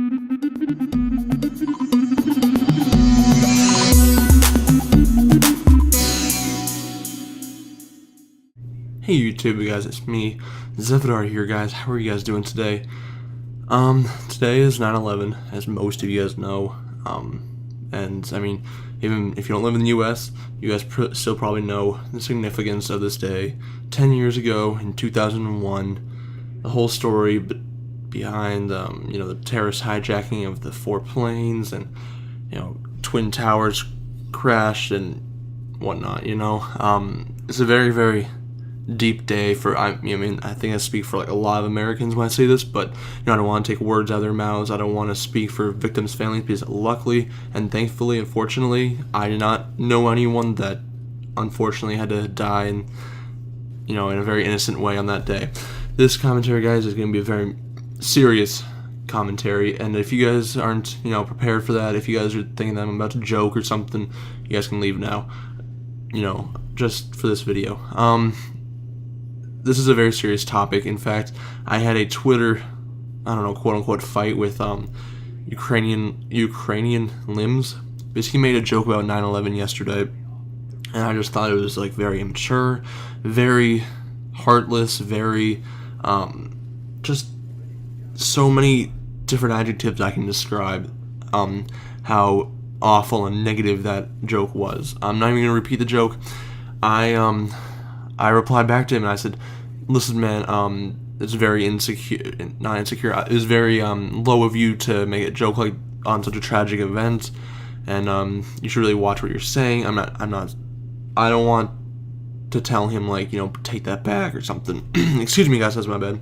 Hey YouTube guys, it's me, ZevHadar here guys. How are you guys doing today? Today is 9/11, as most of you guys know. And I mean, even if you don't live in the US, you guys still probably know the significance of this day. 10 years ago, in 2001, the whole story behind, the terrorist hijacking of the 4 planes and, Twin Towers crashed and whatnot, It's a very, very deep day for, I think I speak for like a lot of Americans when I say this, but I don't want to take words out of their mouths. I don't want to speak for victims' families, because luckily and thankfully, unfortunately, I did not know anyone that unfortunately had to die in a very innocent way on that day. This commentary, guys, is going to be a very serious commentary, and if you guys aren't prepared for that, if you guys are thinking that I'm about to joke or something, you guys can leave now, just for this video. This is a very serious topic. In fact, I had a Twitter, quote-unquote fight with Ukrainian limbs. Basically made a joke about 9/11 yesterday, and I just thought it was like very immature, very heartless, very just so many different adjectives I can describe how awful and negative that joke was. I'm not even gonna repeat the joke. I replied back to him and I said, "Listen, man, it's very not insecure. It was very low of you to make a joke like on such a tragic event, and you should really watch what you're saying. I don't want to tell him like take that back or something." Excuse me, guys, that's my bad.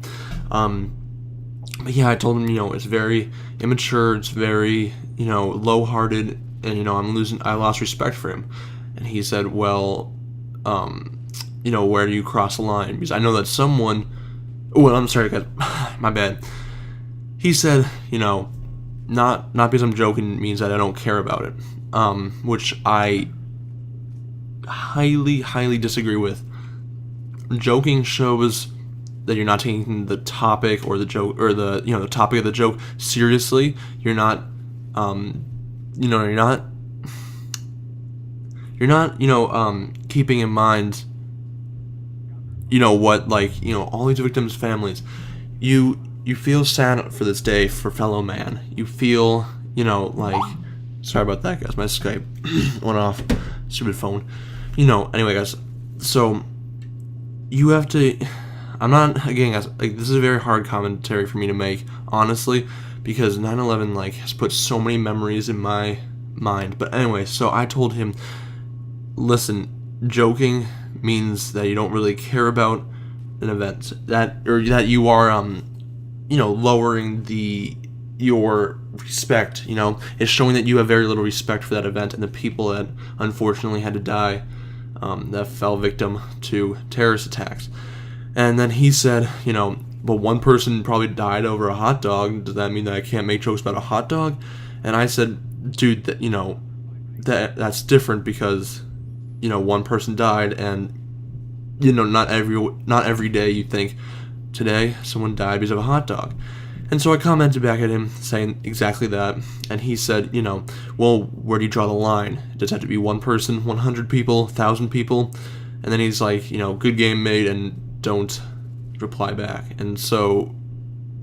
But yeah, I told him it's very immature. It's very low-hearted, and I lost respect for him. And he said, "Well, where do you cross the line?" Because I know that someone... Oh, I'm sorry, guys. My bad. He said, not because I'm joking means that I don't care about it. Which I highly, highly disagree with. Joking shows that you're not taking the topic or the joke, or the topic of the joke seriously. You're not, keeping in mind what, all these victims' families, you feel sad for this day for fellow man. You feel, sorry about that, guys, my Skype went off, stupid phone. Anyway, guys, so you have to, again, guys, this is a very hard commentary for me to make, honestly, because 9/11, has put so many memories in my mind. But anyway, so I told him, listen, joking means that you don't really care about an event, that you are lowering your respect. It's showing that you have very little respect for that event and the people that unfortunately had to die, that fell victim to terrorist attacks. And then he said, but one person probably died over a hot dog. Does that mean that I can't make jokes about a hot dog? And I said, dude, that's different, because one person died, and not every day you think, today someone died because of a hot dog. And so I commented back at him saying exactly that, and he said, well, where do you draw the line? Does it have to be one person, 100 people, 1,000 people? And then he's like, good game, mate, and don't reply back. And so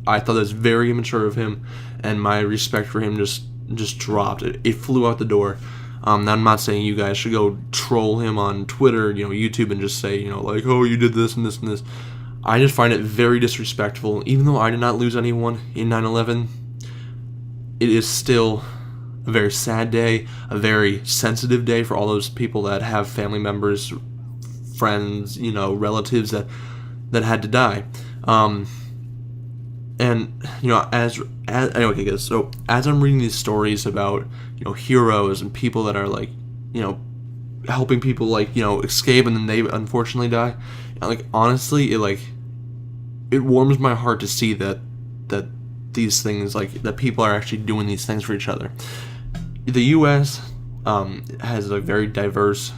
I thought that was very immature of him, and my respect for him just dropped. It flew out the door. Now, I'm not saying you guys should go troll him on Twitter, YouTube, and just say, oh, you did this and this and this. I just find it very disrespectful. Even though I did not lose anyone in 9/11, it is still a very sad day, a very sensitive day for all those people that have family members, friends, relatives that had to die. And anyway, guys, so as I'm reading these stories about heroes and people that are helping people escape, and then they unfortunately die, honestly, it warms my heart to see that these things, that people are actually doing these things for each other. The U.S. Has a very diverse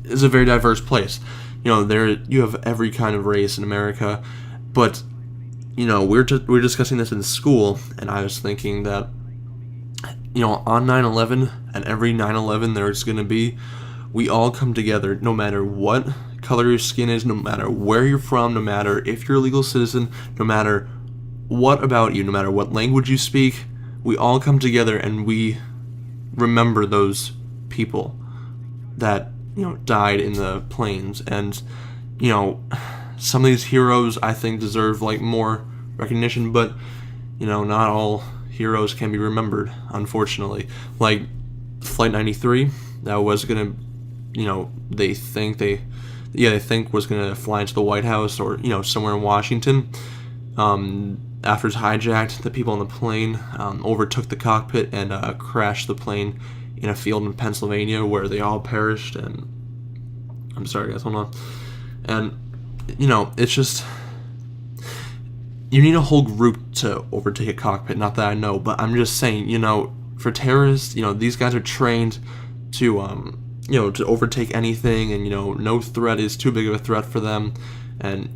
is a very diverse place. You have every kind of race in America, but we're discussing this in school, and I was thinking that, on 9/11 and every 9/11 there's going to be, we all come together no matter what color your skin is, no matter where you're from, no matter if you're a legal citizen, no matter what about you, no matter what language you speak, we all come together and we remember those people that, died in the planes. And, some of these heroes I think deserve like more recognition, but, not all heroes can be remembered, unfortunately. Like Flight 93, that was gonna, they think was gonna fly into the White House or, somewhere in Washington. After it's hijacked, the people on the plane overtook the cockpit and crashed the plane in a field in Pennsylvania where they all perished. And I'm sorry, guys, hold on. And it's just, you need a whole group to overtake a cockpit. Not that I know, but I'm just saying, for terrorists, these guys are trained to to overtake anything, and no threat is too big of a threat for them. And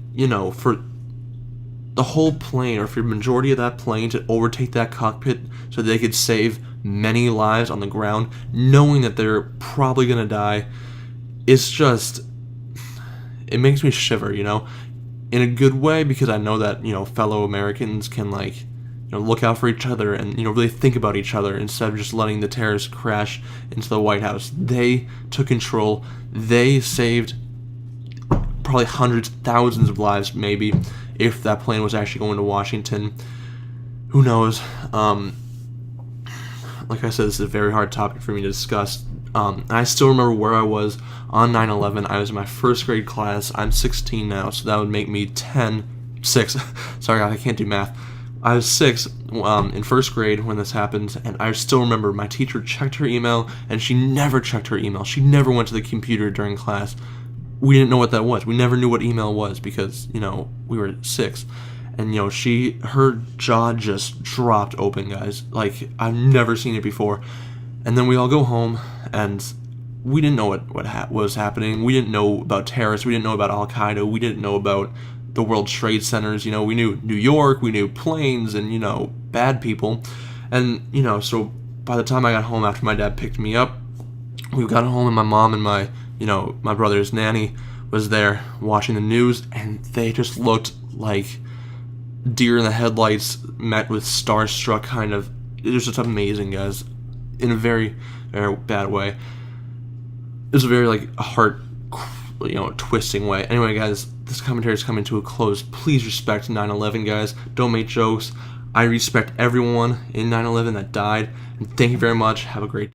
for the whole plane, or for the majority of that plane to overtake that cockpit so they could save many lives on the ground, knowing that they're probably gonna die, it's just, it makes me shiver, in a good way, because I know that, fellow Americans can look out for each other and, really think about each other instead of just letting the terrorists crash into the White House. They took control. They saved probably hundreds, thousands of lives, maybe, if that plane was actually going to Washington. Who knows? Like I said, this is a very hard topic for me to discuss. I still remember where I was on 9/11. I was in my first grade class. I'm 16 now, so that would make me 6. Sorry, I can't do math. I was 6 in first grade when this happened, and I still remember my teacher checked her email, and she never checked her email. She never went to the computer during class. We didn't know what that was. We never knew what email was because, we were 6. And, her jaw just dropped open, guys. Like, I've never seen it before. And then we all go home, and we didn't know what was happening. We didn't know about terrorists. We didn't know about Al-Qaeda. We didn't know about the World Trade Centers. We knew New York. We knew planes and, bad people. And, so by the time I got home after my dad picked me up, we got home and my mom and my brother's nanny was there watching the news, and they just looked like deer in the headlights met with starstruck kind of. It was just amazing, guys, in a very, very bad way. It was a very heart, twisting way. Anyway, guys, this commentary is coming to a close. Please respect 9/11, guys. Don't make jokes. I respect everyone in 9/11 that died, and thank you very much. Have a great day.